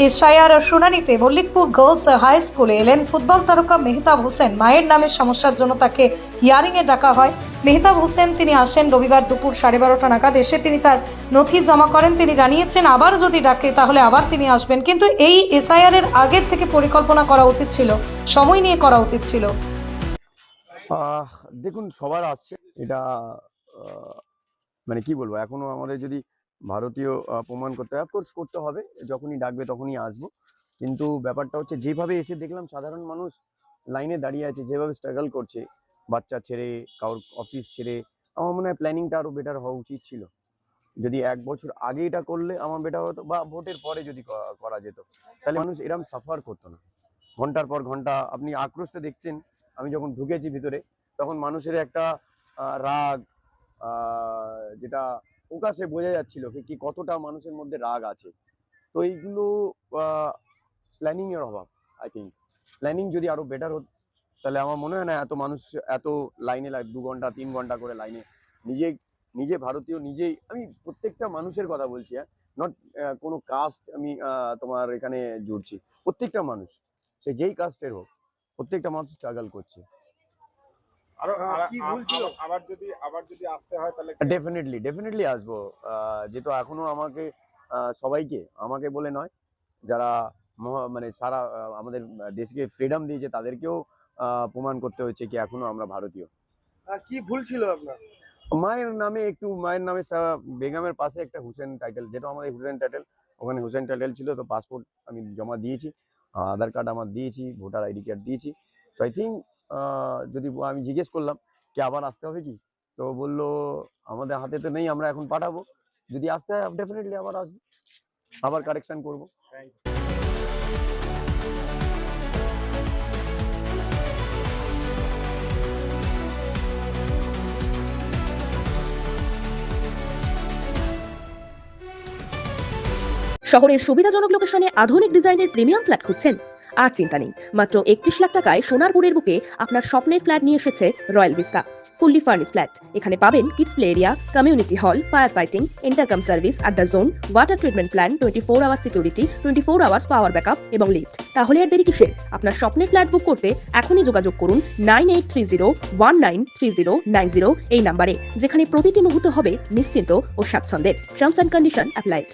SIR শুনানিতে Mallikpur girls high স্কুলে এলেন ফুটবল তারকা মেহতাব হোসেন। মায়ের নামের সমস্যার জন্য তাকে হিয়ারিংয়ে ডাকা হয়। মেহতাব হোসেন তিনি আসেন রবিবার দুপুর 12:30 নাগাদ। এসে তিনি তার নথি জমা করেন। তিনি জানিয়েছেন আবার যদি ডাকে তাহলে আবার তিনি আসবেন, কিন্তু এই এসআইআর এর আগের থেকে পরিকল্পনা করা উচিত ছিল, সময় নিয়ে করা উচিত ছিল। দেখুন, সবার আসছে এটা, মানে কি বলবো, এখনো আমাদের যদি ভারতীয় প্রমাণ করতে হয়, অফকোর্স করতে হবে, যখনই ডাকবে তখনই আসবো। কিন্তু ব্যাপারটা হচ্ছে, যেভাবে এসে দেখলাম সাধারণ মানুষ লাইনে দাঁড়িয়ে আছে, যেভাবে স্ট্রাগল করছে, বাচ্চা ছেড়ে, কারোর অফিস ছেড়ে, আমার মনে হয় প্ল্যানিংটা আরো বেটার হওয়া উচিত ছিল। যদি 1 বছর আগে এটা করলে আমার বেটার হতো, বা ভোটের পরে যদি করা যেত, তাহলে মানুষ এরকম সাফার করতো না। ঘন্টার পর ঘন্টা আপনি আক্রোশটা দেখছেন। আমি যখন ঢুকেছি ভিতরে, তখন মানুষের একটা রাগ, যেটা প্রকাশে বোঝা যাচ্ছিল কি কতটা মানুষের মধ্যে রাগ আছে। তো এইগুলো প্ল্যানিং এর অভাব। আই থিঙ্ক প্ল্যানিং যদি আরো বেটার হতো, তাহলে আমার মনে হয় না এত মানুষ এত লাইনে 2 ঘন্টা 3 ঘন্টা করে লাইনে। নিজে নিজে ভারতীয়, নিজেই আমি প্রত্যেকটা মানুষের কথা বলছি, হ্যাঁ, নট কোনো কাস্ট আমি তোমার এখানে জুড়ছি। প্রত্যেকটা মানুষ, সে যেই কাস্টের হোক, প্রত্যেকটা মানুষ স্ট্রাগল করছে। আবার যদি আসতে হয় তাহলে ডেফিনেটলি আসবো। যেহেতু এখনো আমাকে সবাইকে, আমাকে বলে নয়, যারা মানে সারা আমাদের দেশকে ফ্রিডম দিয়েছে, তাদেরকেও প্রমাণ করতে হচ্ছে কি এখনো আমরা ভারতীয়। কি ভুল ছিল আপনার? মায়ের নামে বেগমের পাশে একটা হুসেন টাইটেল, যেটা আমাদের হুসেন টাইটেল, ওখানে হুসেন টাইটেল ছিল। তো পাসপোর্ট আমি জমা দিয়েছি, আধার কার্ড আমার দিয়েছি, ভোটার আইডি কার্ড দিয়েছি। তো আই থিঙ্ক যদি আমি জিজ্ঞেস করলাম কি আবার আসতে হবে কি, তো বললো আমাদের হাতে তো নেই, আমরা এখন পাঠাবো। যদি আসতে হয় ডেফিনেটলি আবার আসবো, আবার কারেকশন করবো। শহরের সুবিধাজনক লোকেশনে আধুনিক ডিজাইনের প্রিমিয়াম ফ্ল্যাট খুঁজছেন? আর চিন্তা নেই, মাত্র 31 লাখ টাকায় সোনারপুরের বুকে আপনার স্বপ্নের ফ্ল্যাট নিয়ে এসেছে Royal Vista. Fully furnished flat. এখানে পাবেন kids play area, community hall, fire fighting, intercom service, আড্ডা zone, water treatment plan, 24 hour security, 24 hours power backup এবং লিফট। তাহলে আর দেরি কিসের? আপনার স্বপ্নের ফ্ল্যাট বুক করতে এখনই যোগাযোগ করুন 9830193090 এই নাম্বারে, যেখানে প্রতিটি মুহূর্ত হবে নিশ্চিন্ত ও স্বাচ্ছন্দ্যের। Terms and condition applied.